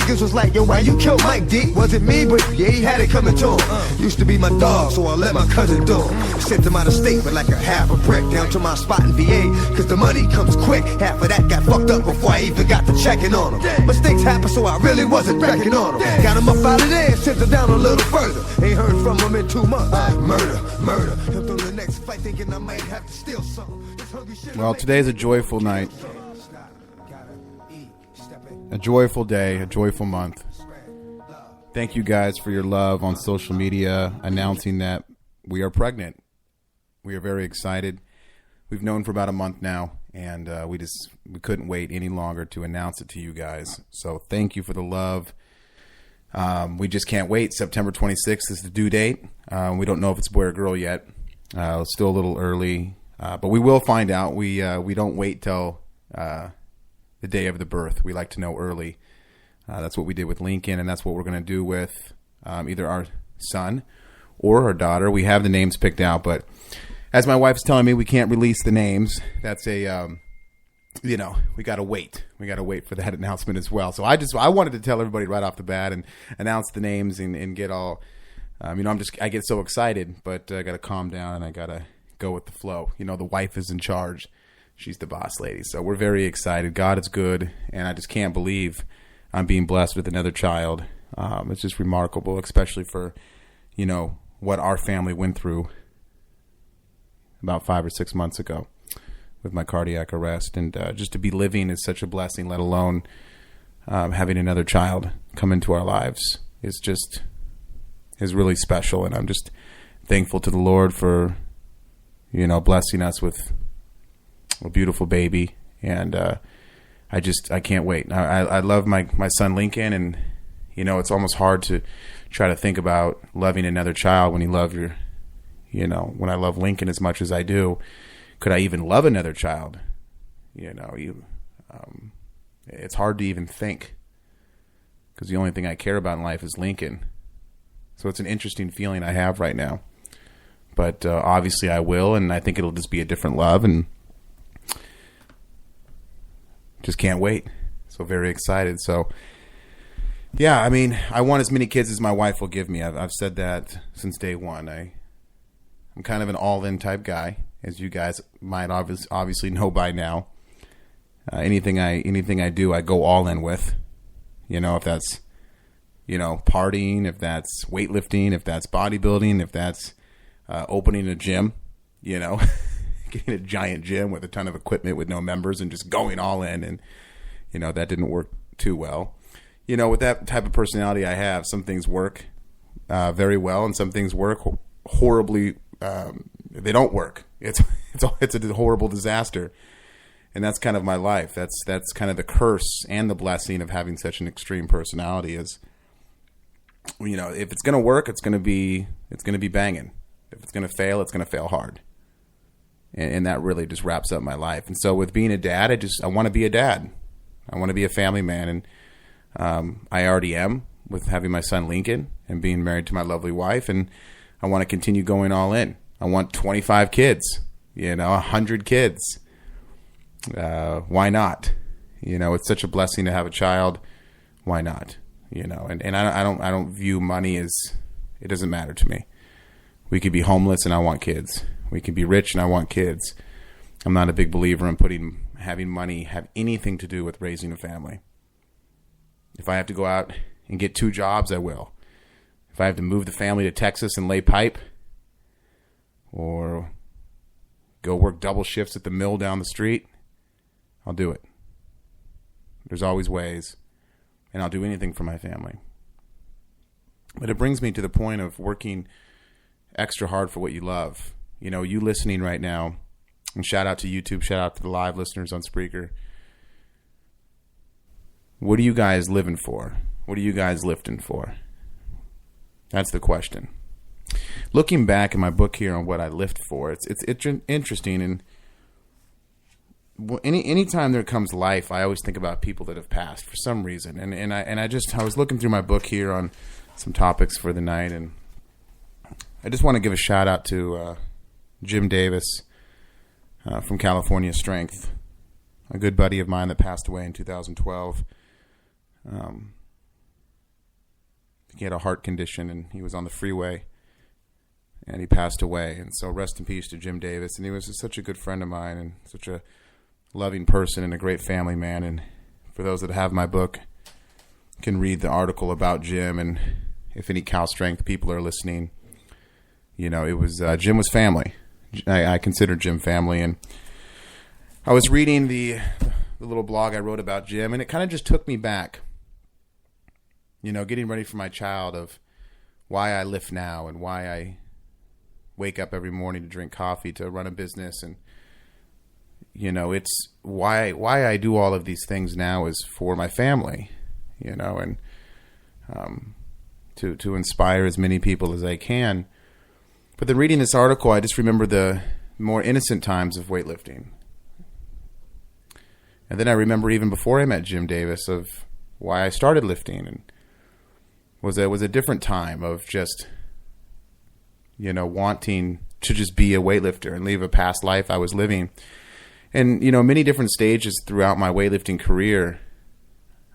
niggas was like, yo, why you killed Mike D? Wasn't me, but yeah, he had it coming to him. Used to be my dog, so I let my cousin do him. Sent him out of state with like a half a brick down to my spot in VA, cause the money comes quick. Half of that got fucked up before I even got to checking on him. Mistakes happen, so I really wasn't wrecking on him. Got him up out of there and sent him down a little further. Ain't heard from him in 2 months. Murder. Him through the next fight thinking I might have to steal something. Well, today's a joyful night. A joyful day, a joyful month. Thank you guys for your love on social media announcing that we are pregnant. We are very excited. We've known for about a month now, and we couldn't wait any longer to announce it to you guys. So thank you for the love. We just can't wait. September 26th is the due date. We don't know if it's a boy or girl yet. It's still a little early, but we will find out. We don't wait till the day of the birth. We like to know early. That's what we did with Lincoln, and that's what we're going to do with either our son or our daughter. We have the names picked out, but as my wife's telling me, we can't release the names. That's a, we got to wait. We got to wait for that announcement as well. So I wanted to tell everybody right off the bat and announce the names and get all, I get so excited, but I got to calm down and I got to go with the flow. The wife is in charge. She's the boss lady. So we're very excited. God is good. And I just can't believe I'm being blessed with another child. It's just remarkable, especially for, what our family went through about 5 or 6 months ago with my cardiac arrest. And just to be living is such a blessing, let alone having another child come into our lives is really special. And I'm just thankful to the Lord for, blessing us with a beautiful baby. And I can't wait. I love my son Lincoln, and it's almost hard to try to think about loving another child when you love when I love Lincoln as much as I do. Could I even love another child? It's hard to even think, because the only thing I care about in life is Lincoln. So it's an interesting feeling I have right now. But obviously I will, and I think it'll just be a different love, and just can't wait. So very excited. So yeah, I want as many kids as my wife will give me. I've said that since day one. I'm kind of an all-in type guy, as you guys might obviously know by now. Anything I do, I go all in with. If that's partying, if that's weightlifting, if that's bodybuilding, if that's opening a gym, getting a giant gym with a ton of equipment with no members and just going all in. And, that didn't work too well. With that type of personality I have, some things work very well and some things work horribly. They don't work. It's a horrible disaster. And that's kind of my life. That's kind of the curse and the blessing of having such an extreme personality is, if it's going to work, it's going to be banging. If it's going to fail hard. And that really just wraps up my life. And so with being a dad, I want to be a dad. I want to be a family man. And I already am with having my son Lincoln and being married to my lovely wife. And I want to continue going all in. I want 25 kids, 100 kids. Why not? It's such a blessing to have a child. Why not? And I don't view money as, it doesn't matter to me. We could be homeless and I want kids. We can be rich and I want kids. I'm not a big believer in having money have anything to do with raising a family. If I have to go out and get 2 jobs, I will. If I have to move the family to Texas and lay pipe, or go work double shifts at the mill down the street, I'll do it. There's always ways, and I'll do anything for my family. But it brings me to the point of working extra hard for what you love. You listening right now, and shout out to YouTube, shout out to the live listeners on Spreaker. What are you guys living for? What are you guys lifting for? That's the question. Looking back in my book here on what I lift for, it's interesting. And anytime there comes life, I always think about people that have passed for some reason. And I was looking through my book here on some topics for the night, and I just want to give a shout out to Jim Davis from California Strength, a good buddy of mine that passed away in 2012. he had a heart condition, and he was on the freeway, and he passed away. And so rest in peace to Jim Davis. And he was just such a good friend of mine, and such a loving person, and a great family man. And for those that have my book, can read the article about Jim. And if any Cal Strength people are listening, it was Jim was family. I consider Jim family. And I was reading the little blog I wrote about Jim, and it kind of just took me back, getting ready for my child, of why I lift now and why I wake up every morning to drink coffee, to run a business. And, it's why I do all of these things now is for my family, and to inspire as many people as I can. But then reading this article, I just remember the more innocent times of weightlifting. And then I remember even before I met Jim Davis of why I started lifting, and was a different time of just, wanting to just be a weightlifter and leave a past life I was living. And, many different stages throughout my weightlifting career,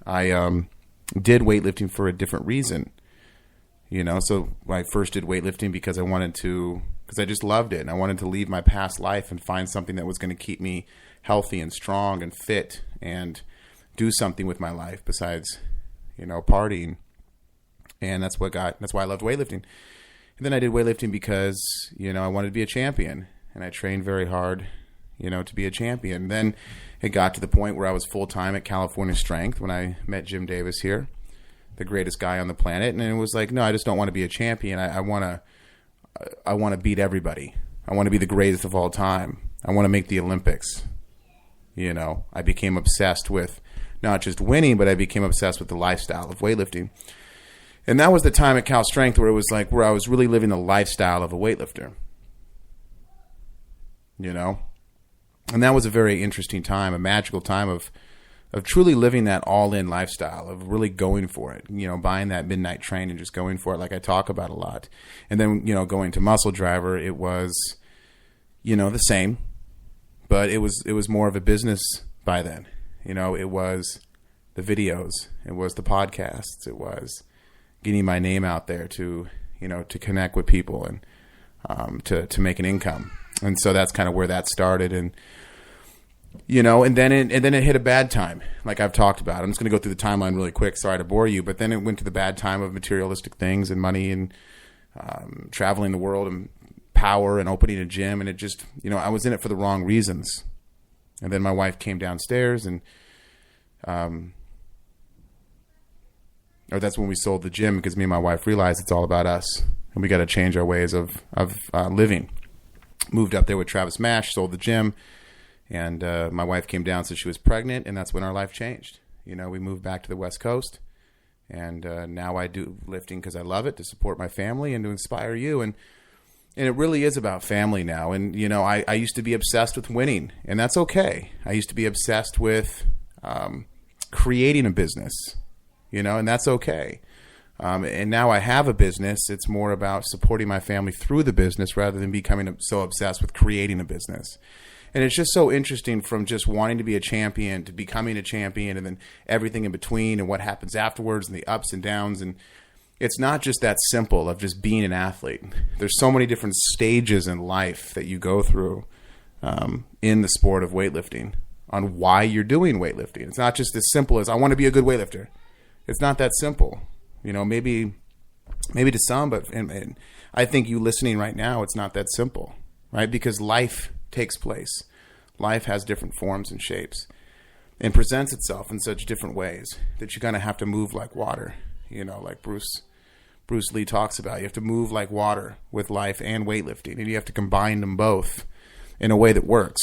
I did weightlifting for a different reason. So I first did weightlifting because I just loved it, and I wanted to leave my past life and find something that was going to keep me healthy and strong and fit, and do something with my life besides, partying. And that's why I loved weightlifting. And then I did weightlifting because, I wanted to be a champion, and I trained very hard, to be a champion. Then it got to the point where I was full-time at California Strength when I met Jim Davis here, the greatest guy on the planet. And it was like, no, I just don't want to be a champion. I want to beat everybody. I want to be the greatest of all time. I want to make the Olympics. I became obsessed with not just winning, but I became obsessed with the lifestyle of weightlifting. And that was the time at Cal Strength where it was like, where I was really living the lifestyle of a weightlifter. And that was a very interesting time, a magical time of truly living that all-in lifestyle, of really going for it, buying that midnight train and just going for it, like I talk about a lot. And then, going to Muscle Driver, it was, the same, but it was more of a business by then. It was the videos, it was the podcasts, it was getting my name out there to connect with people and to make an income. And so that's kind of where that started. And and then it hit a bad time, like I've talked about. I'm just going to go through the timeline really quick. Sorry to bore you, but then it went to the bad time of materialistic things and money and traveling the world and power and opening a gym. And it just, I was in it for the wrong reasons. And then my wife came downstairs, and or that's when we sold the gym, because me and my wife realized it's all about us, and we got to change our ways of living. Moved up there with Travis Mash, sold the gym. And my wife came down, so she was pregnant, and that's when our life changed. We moved back to the West Coast, and now I do lifting because I love it, to support my family and to inspire you. And it really is about family now. And, I used to be obsessed with winning, and that's okay. I used to be obsessed with creating a business, and that's okay. And now I have a business. It's more about supporting my family through the business rather than becoming so obsessed with creating a business. And it's just so interesting, from just wanting to be a champion to becoming a champion, and then everything in between and what happens afterwards and the ups and downs. And it's not just that simple of just being an athlete. There's so many different stages in life that you go through in the sport of weightlifting on why you're doing weightlifting. It's not just as simple as I want to be a good weightlifter. It's not that simple. Maybe to some, but and I think you listening right now, it's not that simple, right? Because life takes place. Life has different forms and shapes and presents itself in such different ways that you kind of have to move like water, like Bruce Lee talks about. You have to move like water with life and weightlifting, and you have to combine them both in a way that works,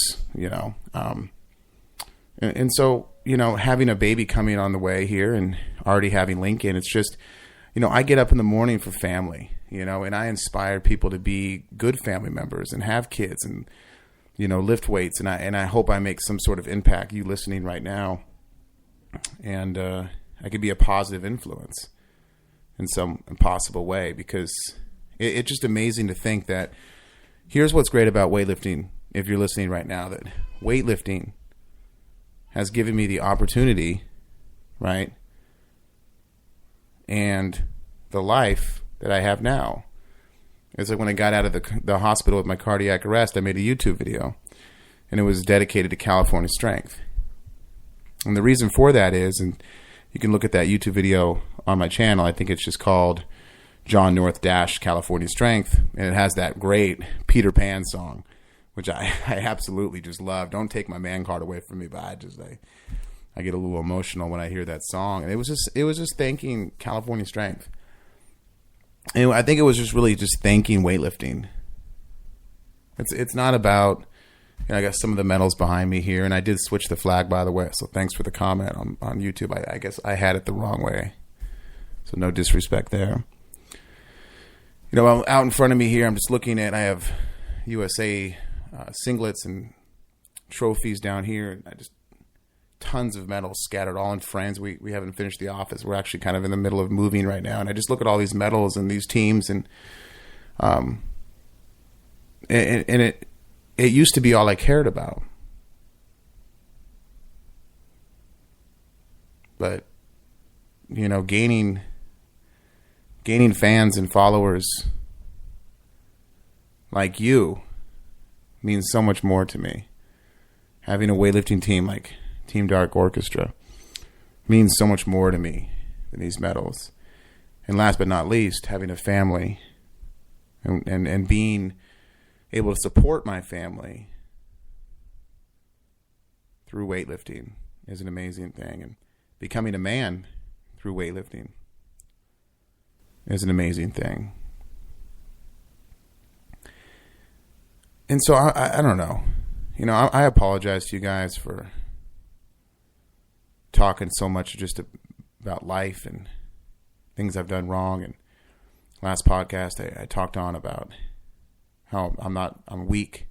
and so, having a baby coming on the way here and already having Lincoln, it's just, I get up in the morning for family, and I inspire people to be good family members and have kids and, lift weights. And I hope I make some sort of impact, you listening right now. And I could be a positive influence in some impossible way, because it's just amazing to think that here's what's great about weightlifting. If you're listening right now, that weightlifting has given me the opportunity, right? And the life that I have now. It's like when I got out of the hospital with my cardiac arrest, I made a YouTube video, and it was dedicated to California strength. And the reason for that is, and you can look at that YouTube video on my channel, I think it's just called John North Dash California Strength, and it has that great Peter Pan song, which I absolutely just love. Don't take my man card away from me, but I get a little emotional when I hear that song. And it was just thanking California Strength. And I think it was just really just thanking weightlifting. It's not about, I got some of the medals behind me here, and I did switch the flag, by the way, so thanks for the comment on YouTube. I guess I had it the wrong way, so no disrespect there. Out in front of me here, I'm just looking at, I have USA singlets and trophies down here, and I just tons of medals scattered all in frames. We haven't finished the office. We're actually kind of in the middle of moving right now, and I just look at all these medals and these teams, and it used to be all I cared about. But gaining fans and followers like you means so much more to me. Having a weightlifting team like Team Dark Orchestra means so much more to me than these medals. And last but not least, having a family and being able to support my family through weightlifting is an amazing thing. And becoming a man through weightlifting is an amazing thing. And so I don't know. I apologize to you guys for talking so much just about life and things I've done wrong. And last podcast, I talked on about how I'm weak.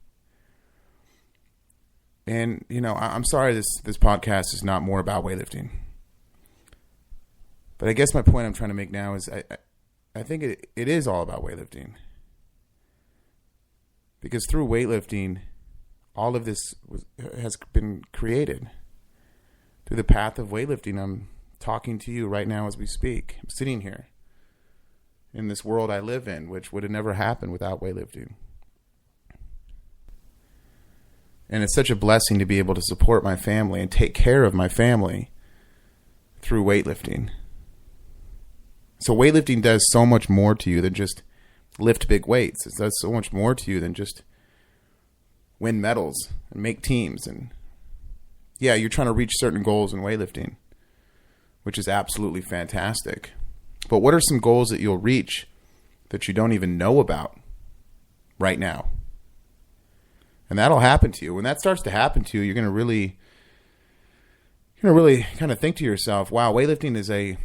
And, I'm sorry this podcast is not more about weightlifting. But I guess my point I'm trying to make now is I think it is all about weightlifting. Because through weightlifting, all of this has been created. Through the path of weightlifting, I'm talking to you right now as we speak. I'm sitting here in this world I live in, which would have never happened without weightlifting. And it's such a blessing to be able to support my family and take care of my family through weightlifting. So weightlifting does so much more to you than just lift big weights. It does so much more to you than just win medals and make teams. And yeah, you're trying to reach certain goals in weightlifting, which is absolutely fantastic. But what are some goals that you'll reach that you don't even know about right now? And that'll happen to you. When that starts to happen to you, you're going to really kind of think to yourself, wow, weightlifting is a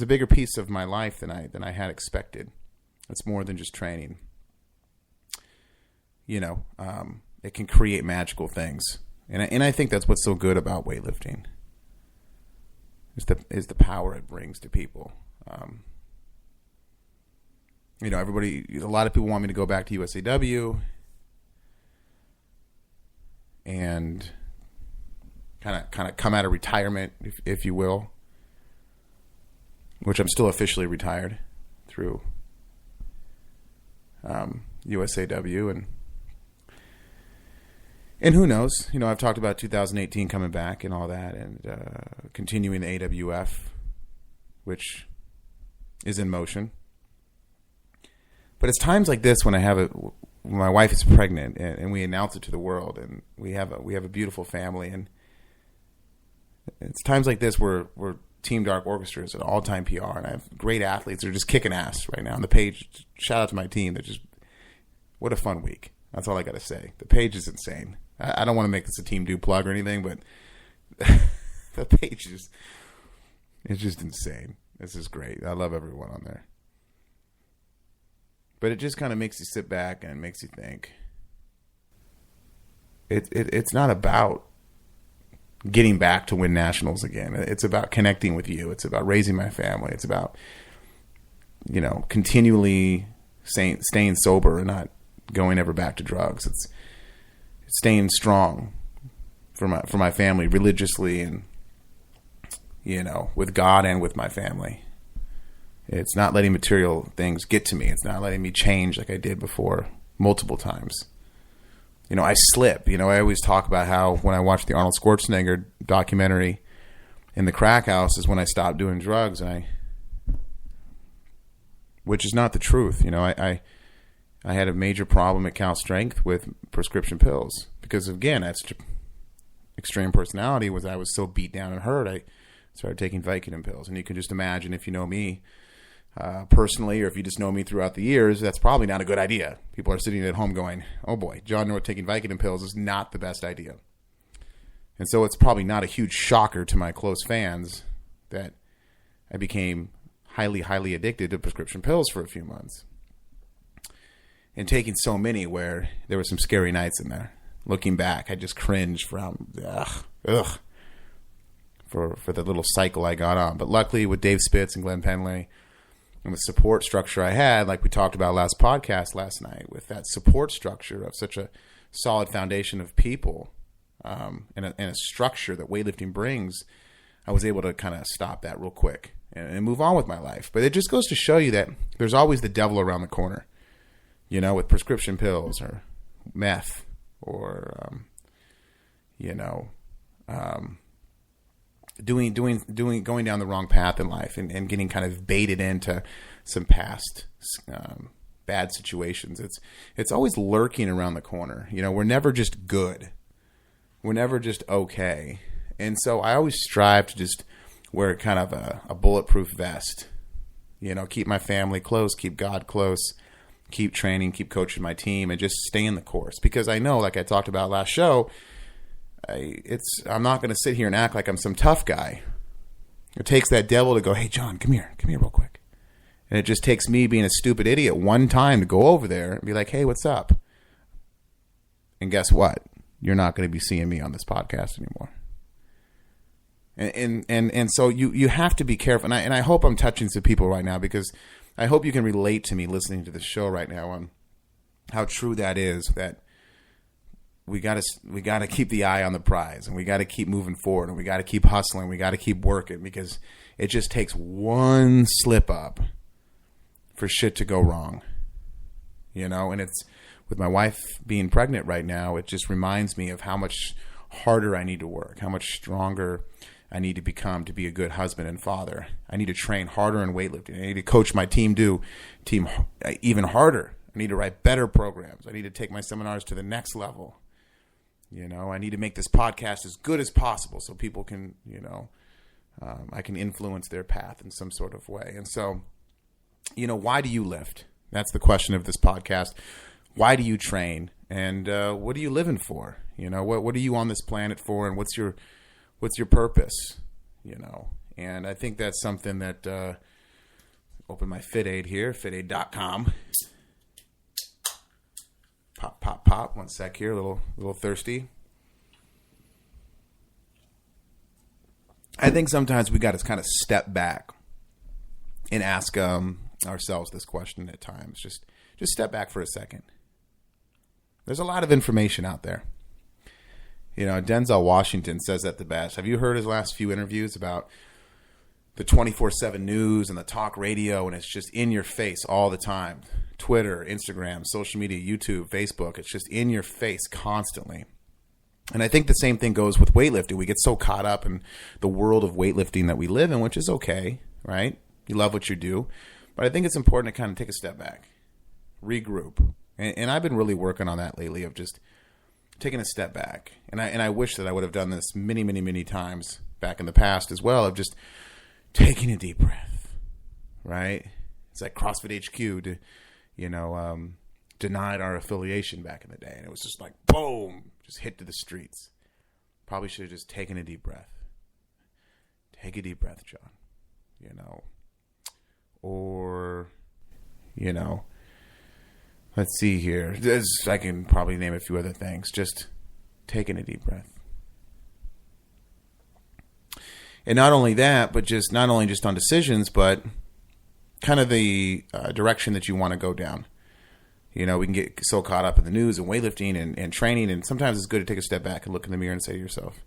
bigger piece of my life than I had expected. It's more than just training. It can create magical things. And I think that's what's so good about weightlifting. Is the power it brings to people. Everybody, a lot of people want me to go back to USAW and kind of come out of retirement, if you will, which I'm still officially retired through USAW, and who knows? I've talked about 2018 coming back and all that, and continuing the AWF, which is in motion. But it's times like this when when my wife is pregnant and we announce it to the world, and we have a beautiful family, and it's times like this where Team Dark Orchestra is an all-time PR, and I have great athletes that are just kicking ass right now on the page. Shout out to my team. What a fun week. That's all I got to say. The page is insane. I don't want to make this a Team Do plug or anything, but the page is just insane. This is great. I love everyone on there. But it just kind of makes you sit back and it makes you think. It's not about getting back to win nationals again. It's about connecting with you. It's about raising my family. It's about, continually staying sober and not going ever back to drugs. It's staying strong for my family religiously and, with God and with my family. It's not letting material things get to me. It's not letting me change like I did before multiple times. I slip. I always talk about how when I watched the Arnold Schwarzenegger documentary in the crack house is when I stopped doing drugs, which is not the truth. I had a major problem at Cal Strength with prescription pills because, again, that's extreme personality. Was I was so beat down and hurt, I started taking Vicodin pills. And you can just imagine, if you know me personally, or if you just know me throughout the years, that's probably not a good idea. People are sitting at home going, oh boy, John North taking Vicodin pills is not the best idea. And so it's probably not a huge shocker to my close fans that I became highly, highly addicted to prescription pills for a few months. And taking so many where there were some scary nights in there. Looking back, I just cringe for the little cycle I got on. But luckily, with Dave Spitz and Glenn Penley, and the support structure I had, like we talked about last podcast last night, with that support structure of such a solid foundation of people and a structure that weightlifting brings, I was able to kind of stop that real quick and move on with my life. But it just goes to show you that there's always the devil around the corner, with prescription pills or meth or, going down the wrong path in life and getting kind of baited into some past bad situations. It's always lurking around the corner. We're never just good. We're never just okay. And so I always strive to just wear kind of a bulletproof vest, keep my family close, keep God close, keep training, keep coaching my team, and just stay in the course. Because I know, like I talked about last show, I'm not going to sit here and act like I'm some tough guy. It takes that devil to go, hey, John, come here real quick. And it just takes me being a stupid idiot one time to go over there and be like, hey, what's up? And guess what? You're not going to be seeing me on this podcast anymore. And so you have to be careful. And I hope I'm touching some people right now, because I hope you can relate to me listening to the show right now on how true that is, that we got to keep the eye on the prize, and we got to keep moving forward, and we got to keep hustling. We got to keep working, because it just takes one slip up for shit to go wrong, and it's with my wife being pregnant right now. It just reminds me of how much harder I need to work, how much stronger I need to become to be a good husband and father. I need to train harder in weightlifting. I need to coach my team even harder. I need to write better programs. I need to take my seminars to the next level. I need to make this podcast as good as possible so people can, I can influence their path in some sort of way. And so, why do you lift? That's the question of this podcast. Why do you train? And what are you living for? What are you on this planet for? And what's your purpose? And I think that's something that, open my FitAid here, fitaid.com. Pop. 1 sec here, a little thirsty. I think sometimes we got to kind of step back and ask ourselves this question at times. Just step back for a second. There's a lot of information out there. Denzel Washington says that the best. Have you heard his last few interviews about the 24/7 news and the talk radio, and it's just in your face all the time? Twitter, Instagram, social media, YouTube, Facebook. It's just in your face constantly. And I think the same thing goes with weightlifting. We get so caught up in the world of weightlifting that we live in, which is okay, right? You love what you do. But I think it's important to kind of take a step back, regroup. And I've been really working on that lately, of just taking a step back. And I wish that I would have done this many, many, many times back in the past as well, of just taking a deep breath, right? It's like CrossFit HQ denied our affiliation back in the day. And it was just like, boom, just hit to the streets. Probably should have just taken a deep breath. Take a deep breath, John. Or, let's see here. I can probably name a few other things. Just taking a deep breath. And not only that, but not only just on decisions, but kind of the direction that you want to go down. We can get so caught up in the news and weightlifting and training, and sometimes it's good to take a step back and look in the mirror and say to yourself,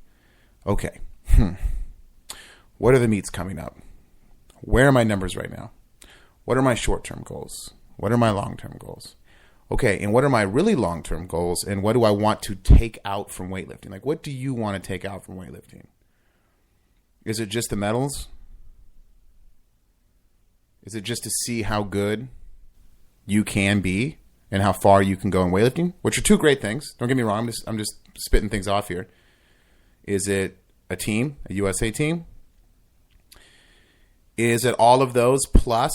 okay, what are the meets coming up? Where are my numbers right now? What are my short-term goals? What are my long-term goals? Okay, and what are my really long-term goals, and what do I want to take out from weightlifting? Like, what do you want to take out from weightlifting? Is it just the medals? Is it just to see how good you can be and how far you can go in weightlifting? Which are two great things. Don't get me wrong. I'm just spitting things off here. Is it a team, a USA team? Is it all of those plus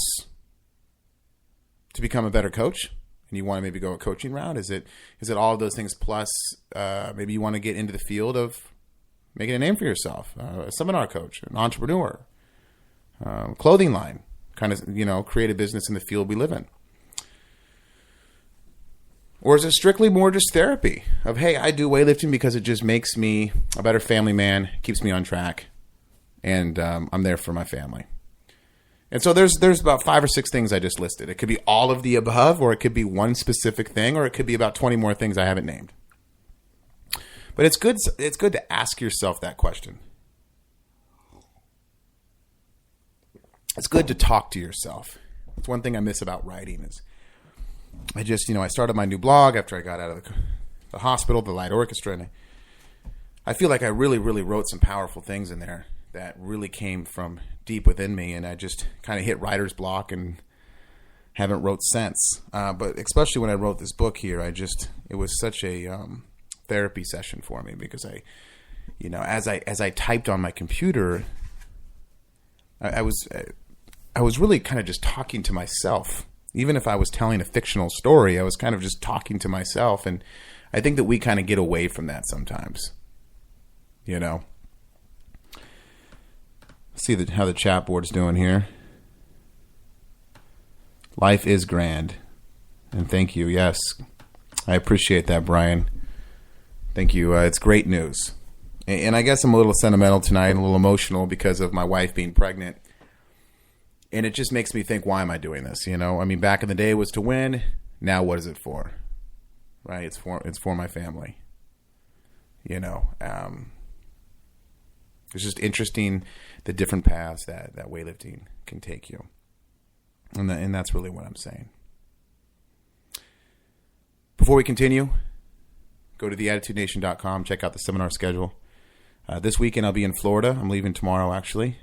to become a better coach? And you want to maybe go a coaching route? Is it all of those things plus maybe you want to get into the field of making a name for yourself, a seminar coach, an entrepreneur, clothing line, kind of, create a business in the field we live in? Or is it strictly more just therapy of, hey, I do weightlifting because it just makes me a better family man, keeps me on track, and I'm there for my family. And so there's about 5 or 6 things I just listed. It could be all of the above, or it could be one specific thing, or it could be about 20 more things I haven't named. But it's good to ask yourself that question. It's good to talk to yourself. That's one thing I miss about writing is I started my new blog after I got out of the hospital, the Light Orchestra, and I feel like I really, really wrote some powerful things in there that really came from deep within me, and I just kind of hit writer's block and haven't wrote since. But especially when I wrote this book here, it was such a therapy session for me because as I typed on my computer, I was really kind of just talking to myself. Even if I was telling a fictional story, I was kind of just talking to myself. And I think that we kind of get away from that sometimes. See how the chat board's doing here. Life is grand. And thank you. Yes, I appreciate that, Brian. Thank you. It's great news. And I guess I'm a little sentimental tonight, a little emotional because of my wife being pregnant. And it just makes me think, why am I doing this? Back in the day it was to win. Now what is it for? Right? It's for my family. It's just interesting the different paths that weightlifting can take you. And that's really what I'm saying. Before we continue, go to theattitudination.com, check out the seminar schedule. This weekend I'll be in Florida. I'm leaving tomorrow, actually,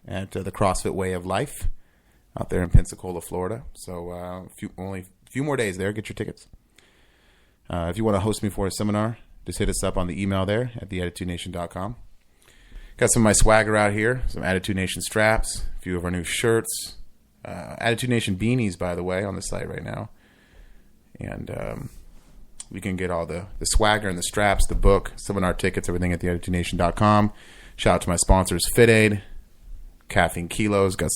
at the CrossFit Way of Life out there in Pensacola, Florida. So only a few more days there. Get your tickets. If you want to host me for a seminar, just hit us up on the email there at theattitudination.com. Got some of my swagger out here, some Attitude Nation straps, a few of our new shirts, Attitude Nation beanies, by the way, on the site right now. And we can get all the swagger and the straps, the book, seminar tickets, everything at theattitudination.com. Shout out to my sponsors, FitAid, Caffeine Kilos, got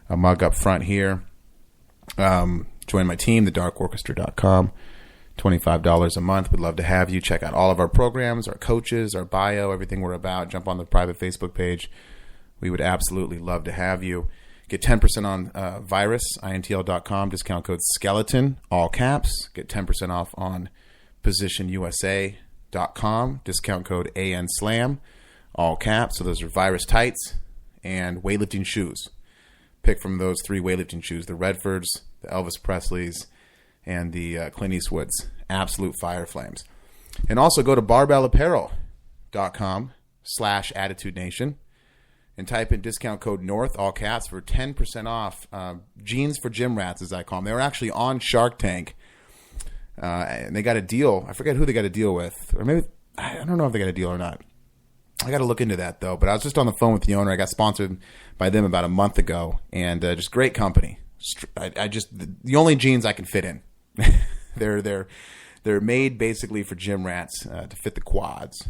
a mug up front here. Join my team, thedarkorchestra.com. $25 a month. We'd love to have you. Check out all of our programs, our coaches, our bio, everything we're about. Jump on the private Facebook page. We would absolutely love to have you. Get 10% on Virus, intl.com, discount code SKELETON, all caps. Get 10% off on positionusa.com, discount code ANSLAM, all caps. So those are Virus tights and weightlifting shoes. Pick from those 3 weightlifting shoes, the Redfords, the Elvis Presleys, and the Clint Eastwoods. Absolute fire flames. And also go to barbellapparel.com/Attitude Nation and type in discount code NORTH, all caps, for 10% off jeans for gym rats, as I call them. They were actually on Shark Tank. And they got a deal. I forget who they got a deal with. Or maybe, I don't know if they got a deal or not. I got to look into that, though. But I was just on the phone with the owner. I got sponsored by them about a month ago. And just great company. The only jeans I can fit in. They're made basically for gym rats to fit the quads,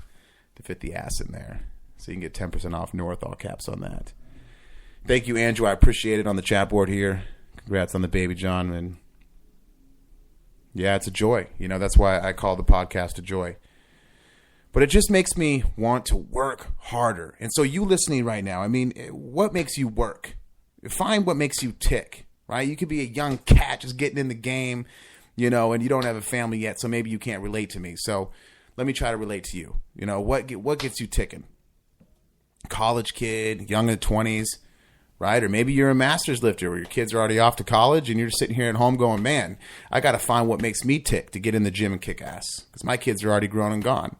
to fit the ass in there. So you can get 10% off North, all caps on that. Thank you, Andrew. I appreciate it on the chat board here. Congrats on the baby, John. And yeah, it's a joy. That's why I call the podcast a joy. But it just makes me want to work harder. And so you listening right now, what makes you work? Find what makes you tick, right? You could be a young cat just getting in the game, and you don't have a family yet, so maybe you can't relate to me. So let me try to relate to you. What gets you ticking? College kid, young in the 20s, right? Or maybe you're a master's lifter where your kids are already off to college and you're sitting here at home going, man, I got to find what makes me tick to get in the gym and kick ass because my kids are already grown and gone.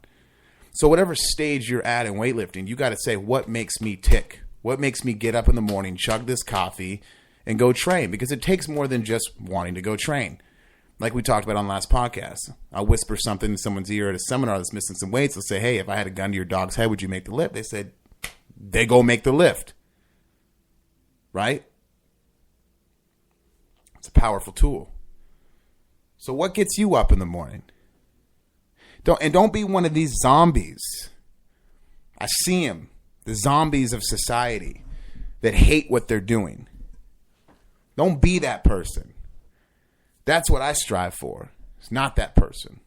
So whatever stage you're at in weightlifting, you got to say, what makes me tick? What makes me get up in the morning, chug this coffee, and go train? Because it takes more than just wanting to go train. Like we talked about on the last podcast. I'll whisper something in someone's ear at a seminar that's missing some weights. They'll say, hey, if I had a gun to your dog's head, would you make the lift? They said, they go make the lift. Right? It's a powerful tool. So what gets you up in the morning? Don't be one of these zombies. I see them. The zombies of society that hate what they're doing. Don't be that person. That's what I strive for. It's not that person.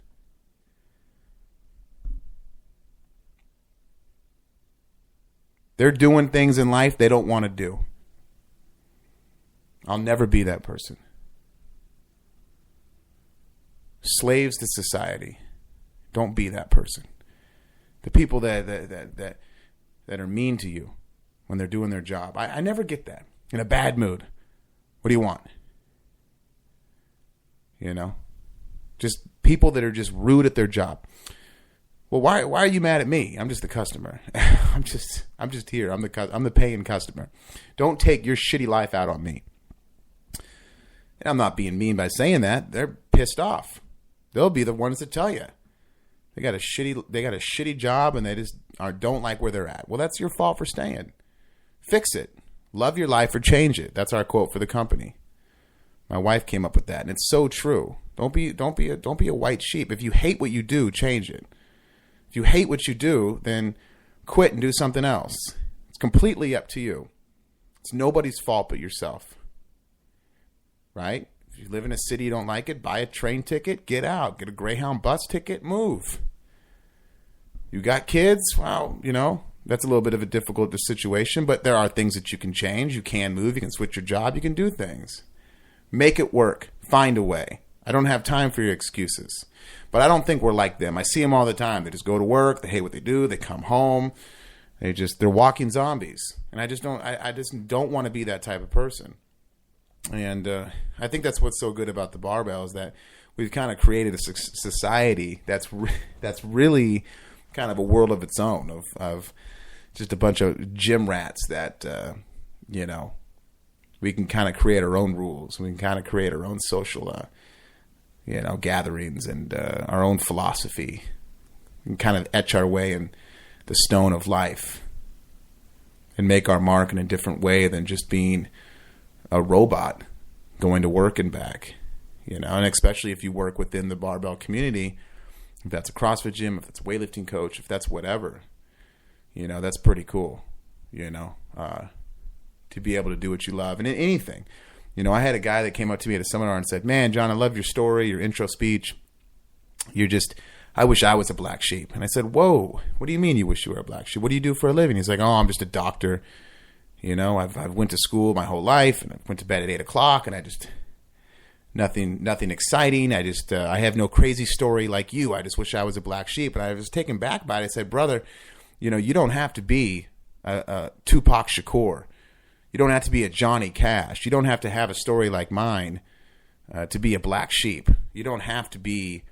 They're doing things in life they don't want to do. I'll never be that person. Slaves to society. Don't be that person. The people that are mean to you when they're doing their job. I never get that. In a bad mood. What do you want? You know? Just people that are just rude at their job. Well, why are you mad at me? I'm just the customer. I'm just here. I'm the paying customer. Don't take your shitty life out on me. And I'm not being mean by saying that. They're pissed off. They'll be the ones that tell you. They got a shitty job and they just don't like where they're at. Well, that's your fault for staying. Fix it. Love your life or change it. That's our quote for the company. My wife came up with that, and it's so true. Don't be a white sheep. If you hate what you do, change it. If you hate what you do, then quit and do something else. It's completely up to you. It's nobody's fault but yourself. Right? If you live in a city you don't like it, buy a train ticket, get out. Get a Greyhound bus ticket, move. You got kids? Well, that's a little bit of a difficult situation, but there are things that you can change. You can move. You can switch your job. You can do things. Make it work. Find a way. I don't have time for your excuses. But I don't think we're like them. I see them all the time. They just go to work. They hate what they do. They come home. They're walking zombies. And I just don't want to be that type of person. And I think that's what's so good about the barbell is that we've kind of created a society that's really kind of a world of its own of just a bunch of gym rats that, we can kind of create our own rules. We can kind of create our own social, gatherings and our own philosophy. We can kind of etch our way in the stone of life and make our mark in a different way than just being a robot going to work and back, and especially if you work within the barbell community, if that's a CrossFit gym, if that's a weightlifting coach, if that's whatever, that's pretty cool, to be able to do what you love. And in anything, I had a guy that came up to me at a seminar and said, man, John, I love your story, your intro speech. I wish I was a black sheep. And I said, whoa, what do you mean you wish you were a black sheep? What do you do for a living? He's like, oh, I'm just a doctor. I've went to school my whole life and I went to bed at 8:00 and I just, nothing exciting. I have no crazy story like you. I just wish I was a black sheep. And I was taken back by it. I said, brother, you don't have to be a Tupac Shakur. You don't have to be a Johnny Cash. You don't have to have a story like mine to be a black sheep. You don't have to be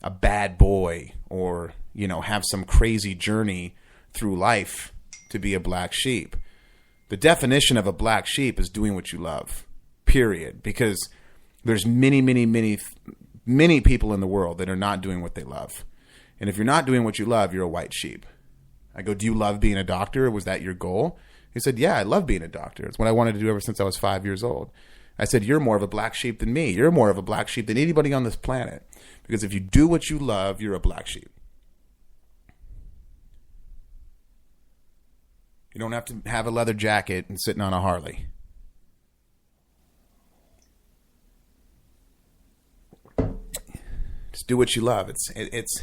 a bad boy or, have some crazy journey through life to be a black sheep. The definition of a black sheep is doing what you love, period. Because there's many, many, many, many people in the world that are not doing what they love. And if you're not doing what you love, you're a white sheep. I go, do you love being a doctor? Was that your goal? He said, yeah, I love being a doctor. It's what I wanted to do ever since I was 5 years old. I said, you're more of a black sheep than me. You're more of a black sheep than anybody on this planet. Because if you do what you love, you're a black sheep. You don't have to have a leather jacket and sitting on a Harley. Just do what you love. It's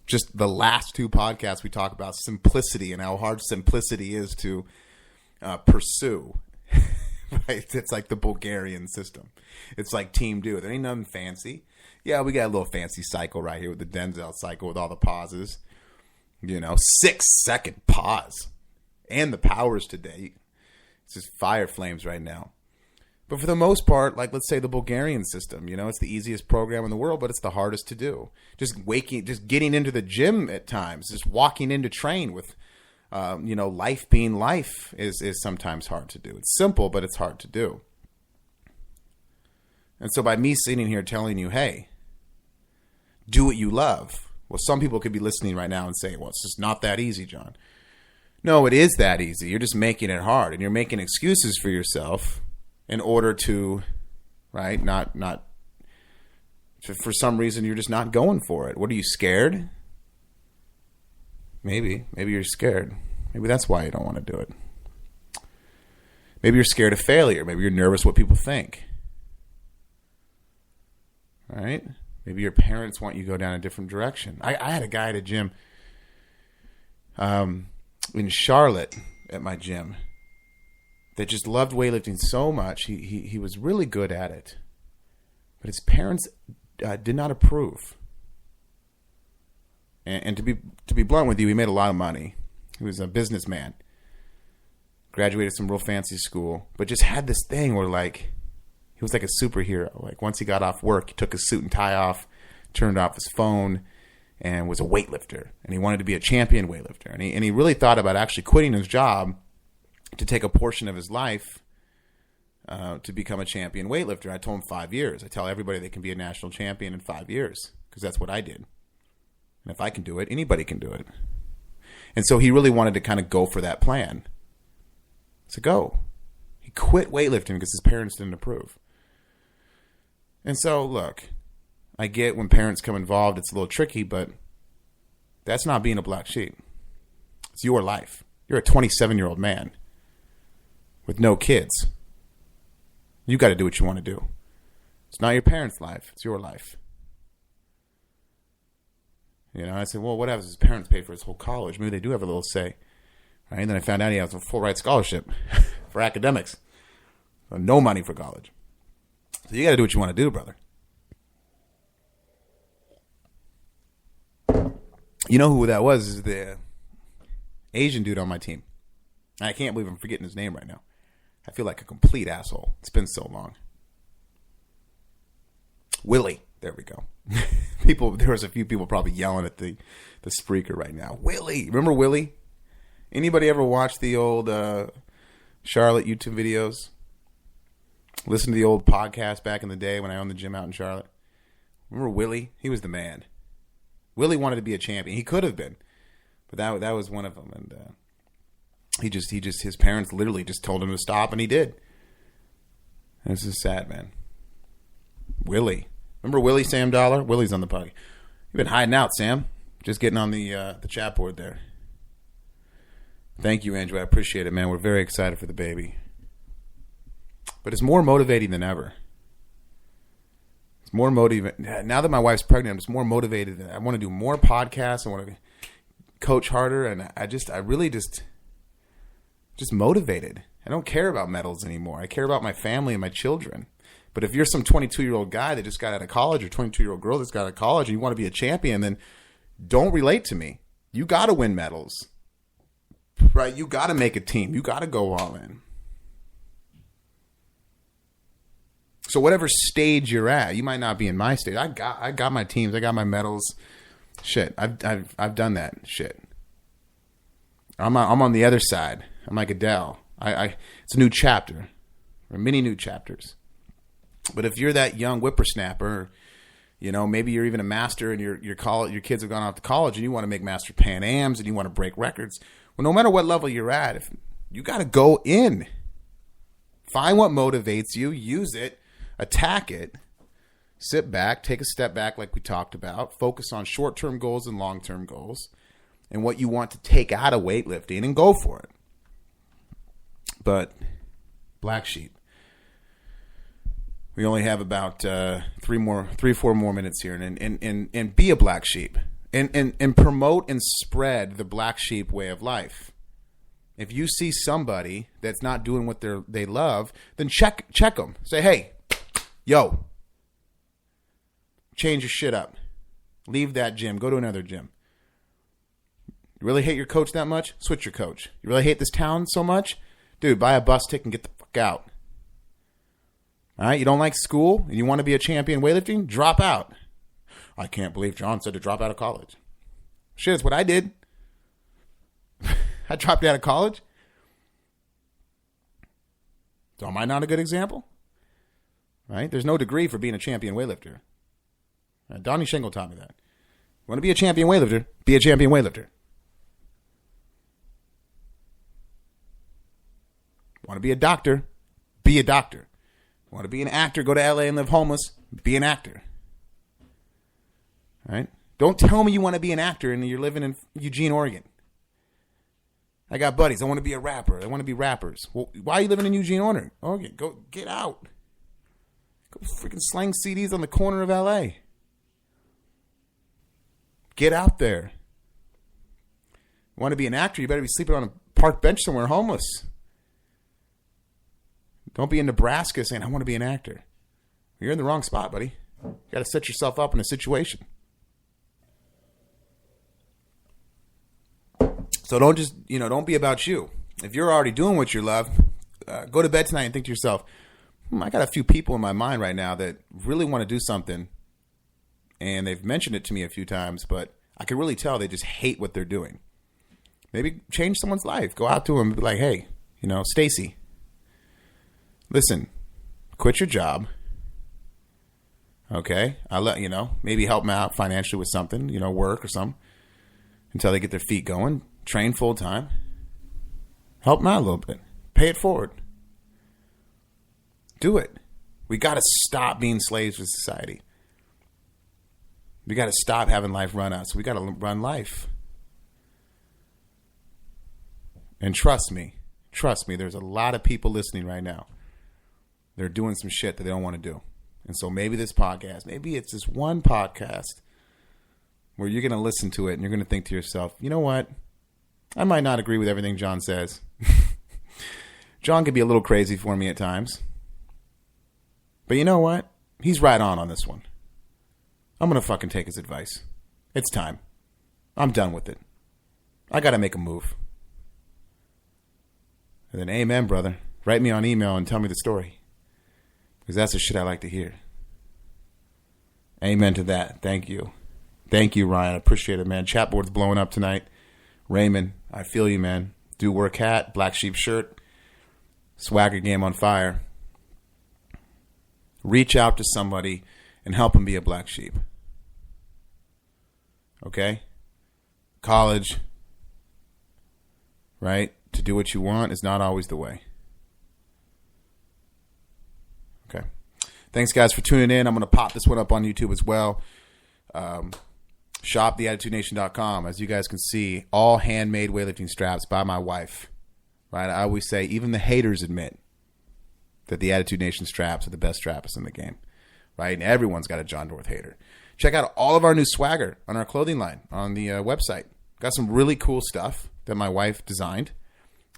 just the last two podcasts we talk about simplicity and how hard simplicity is to pursue. Right? It's like the Bulgarian system. It's like Team Do. There ain't nothing fancy. Yeah, we got a little fancy cycle right here with the Denzel cycle with all the pauses. 6-second pause. And the powers today. It's just fire flames right now. But for the most part, like let's say the Bulgarian system, it's the easiest program in the world, but it's the hardest to do. Just getting into the gym at times, just walking in to train with, life being life is sometimes hard to do. It's simple, but it's hard to do. And so by me sitting here telling you, hey, do what you love. Well, some people could be listening right now and saying, well, it's just not that easy, John. No, it is that easy. You're just making it hard, and you're making excuses for yourself in order to, right, not for some reason you're just not going for it. What, are you scared? Maybe you're scared. Maybe that's why you don't want to do it. Maybe you're scared of failure. Maybe you're nervous what people think. All right? Maybe your parents want you to go down a different direction. I had a guy at a gym in Charlotte at my gym that just loved weightlifting so much. He was really good at it. But his parents did not approve. And to be blunt with you, he made a lot of money. He was a businessman. Graduated some real fancy school. But just had this thing where like, he was like a superhero. Like once he got off work, he took his suit and tie off, turned off his phone, and was a weightlifter. And he wanted to be a champion weightlifter. And he really thought about actually quitting his job to take a portion of his life to become a champion weightlifter. I told him 5 years. I tell everybody they can be a national champion in 5 years because that's what I did. And if I can do it, anybody can do it. And so he really wanted to kind of go for that plan. So go. He quit weightlifting because his parents didn't approve. And so, look, I get when parents come involved, it's a little tricky, but that's not being a black sheep. It's your life. You're a 27-year-old man with no kids. You got to do what you want to do. It's not your parents' life. It's your life. I said, well, what happens if his parents pay for his whole college? Maybe they do have a little say. Right? And then I found out he has a full ride scholarship for academics. No money for college. So you got to do what you want to do, brother. You know who that was? Is the Asian dude on my team. I can't believe I'm forgetting his name right now. I feel like a complete asshole. It's been so long. Willie. There we go. There was a few people probably yelling at the Spreaker right now. Willie. Remember Willie? Anybody ever watch the old Charlotte YouTube videos? Listen to the old podcast back in the day when I owned the gym out in Charlotte? Remember Willie? He was the man. Willie wanted to be a champion. He could have been. But that was one of them. And his parents literally just told him to stop, and he did. And this is sad, man. Willie. Remember Willie, Sam Dollar? Willie's on the podcast. You've been hiding out, Sam. Just getting on the chat board there. Thank you, Andrew. I appreciate it, man. We're very excited for the baby. But it's more motivating than ever. It's more motivating. Now that my wife's pregnant, I'm just more motivated. I want to do more podcasts. I want to coach harder. And I really just motivated. I don't care about medals anymore. I care about my family and my children. But if you're some 22-year-old guy that just got out of college or 22-year-old girl that's got out of college and you want to be a champion, then don't relate to me. You got to win medals. Right? You got to make a team. You got to go all in. So whatever stage you're at, you might not be in my stage. I got my teams. I got my medals. Shit, I've done that shit. I'm on the other side. I'm like Adele. It's a new chapter, or many new chapters. But if you're that young whippersnapper, maybe you're even a master and your kids have gone off to college and you want to make master Pan Ams and you want to break records. Well, no matter what level you're at, if you got to go in. Find what motivates you, use it, attack it, sit back, take a step back like we talked about, focus on short-term goals and long-term goals and what you want to take out of weightlifting and go for it. But black sheep. We only have about 4 more minutes here, and be a black sheep, and promote and spread the black sheep way of life. If you see somebody that's not doing what they love, then check them. Say, hey, yo, change your shit up. Leave that gym. Go to another gym. You really hate your coach that much? Switch your coach. You really hate this town so much? Dude, buy a bus ticket and get the fuck out. All right? You don't like school and you want to be a champion weightlifting? Drop out. I can't believe John said to drop out of college. Shit, it's what I did. I dropped out of college. So am I not a good example? Right? There's no degree for being a champion weightlifter. Donnie Shingle taught me that. You want to be a champion weightlifter? Be a champion weightlifter. Want to be a doctor? Be a doctor. Want to be an actor? Go to LA and live homeless? Be an actor. Right? Don't tell me you want to be an actor and you're living in Eugene, Oregon. I got buddies. I want to be a rapper. I want to be rappers. Well, why are you living in Eugene, Oregon? Okay, go get out. Go freaking slang CDs on the corner of LA. Get out there. You want to be an actor? You better be sleeping on a park bench somewhere homeless. Don't be in Nebraska saying, I want to be an actor. You're in the wrong spot, buddy. You got to set yourself up in a situation. So don't be about you. If you're already doing what you love, go to bed tonight and think to yourself, I got a few people in my mind right now that really want to do something. And they've mentioned it to me a few times, but I can really tell they just hate what they're doing. Maybe change someone's life. Go out to them and be like, hey, Stacy, listen, quit your job. Okay. I'll let maybe help them out financially with something, work or something until they get their feet going. Train full time. Help them out a little bit. Pay it forward. Do it. We got to stop being slaves to society. We got to stop having life run us. We got to run life. And trust me, there's a lot of people listening right now. They're doing some shit that they don't want to do. And so maybe this podcast, maybe it's this one podcast where you're going to listen to it and you're going to think to yourself, you know what? I might not agree with everything John says. John can be a little crazy for me at times. But you know what? He's right on this one. I'm going to fucking take his advice. It's time. I'm done with it. I got to make a move. And then, amen, brother. Write me on email and tell me the story. Because that's the shit I like to hear. Amen to that. Thank you. Thank you, Ryan. I appreciate it, man. Chat board's blowing up tonight. Raymond, I feel you, man. Do work hat, black sheep shirt, swagger game on fire. Reach out to somebody and help them be a black sheep. Okay? College, right? To do what you want is not always the way. Okay. Thanks, guys, for tuning in. I'm going to pop this one up on YouTube as well. Shop theattitudination.com. As you guys can see, all handmade weightlifting straps by my wife. Right? I always say, even the haters admit that the Attitude Nation straps are the best straps in the game. Right? And everyone's got a John Dorth hater. Check out all of our new swagger on our clothing line on the website. Got some really cool stuff that my wife designed.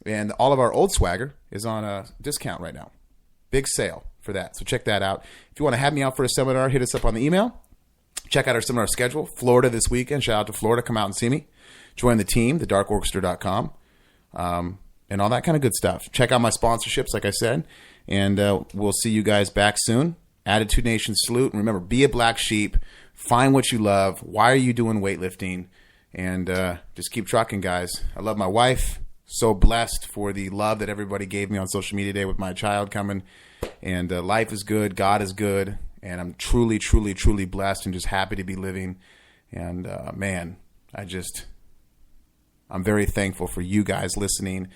And all of our old swagger is on a discount right now. Big sale for that. So check that out. If you want to have me out for a seminar, hit us up on the email. Check out our seminar schedule. Florida this weekend. Shout out to Florida. Come out and see me. Join the team, thedarkorchestra.com, and all that kind of good stuff. Check out my sponsorships, like I said. And we'll see you guys back soon. Attitude Nation salute. And remember, be a black sheep. Find what you love. Why are you doing weightlifting? And just keep trucking, guys. I love my wife. So blessed for the love that everybody gave me on social media today with my child coming. And life is good. God is good. And I'm truly, truly, truly blessed and just happy to be living. And man, I'm very thankful for you guys listening.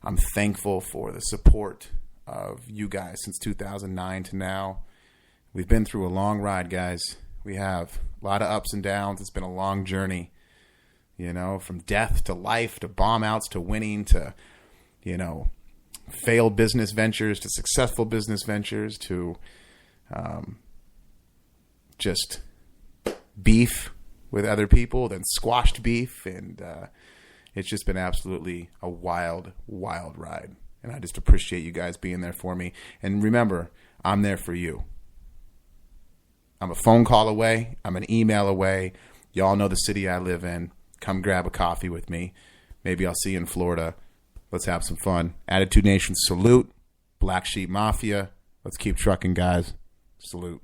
I'm thankful for the support of you guys since 2009 to now. We've been through a long ride, guys. We have a lot of ups and downs. It's been a long journey, from death to life to bomb outs to winning to, failed business ventures to successful business ventures to just beef with other people, then squashed beef. And it's just been absolutely a wild, wild ride. And I just appreciate you guys being there for me. And remember, I'm there for you. I'm a phone call away. I'm an email away. Y'all know the city I live in. Come grab a coffee with me. Maybe I'll see you in Florida. Let's have some fun. Attitude Nation, salute. Black Sheep Mafia, let's keep trucking, guys. Salute.